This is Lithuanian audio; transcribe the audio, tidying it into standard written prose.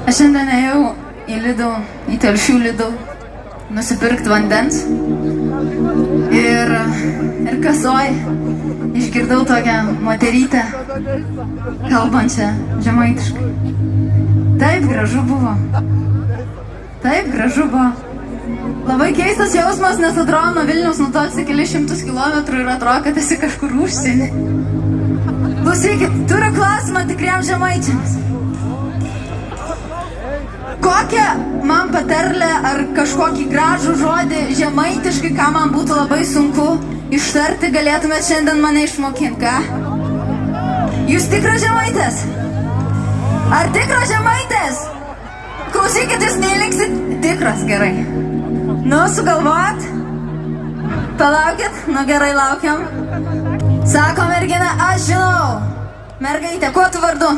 Aš šiandien ėjau į Lidl, į Telšių Lidl, nusipirkti vandens ir kasoj išgirdau tokią moterytę, kalbančią žemaitiškai. Taip gražu buvo. Taip gražu buvo. Labai keistas jausmas, nes atrodo nuo Vilniaus nutolsi kelius šimtus kilometrų ir atrodo, kad esi kažkur užsienį. Klausykit, turiu klausimą tikriems žemaičiams. Kokią man patarlę ar kažkokį gražų žodį žemaitiškai, ką man būtų labai sunku ištarti, galėtumėt šiandien mane išmokinti, ką? Jūs tikras žemaitės? Ar tikras žemaitės? Klausykit, jūs neliksit tikras, gerai. Nu, sugalvojat? Palaukit, nu gerai, laukiam. Sako mergina, aš žinau. Mergaitė, kuo tu vardu?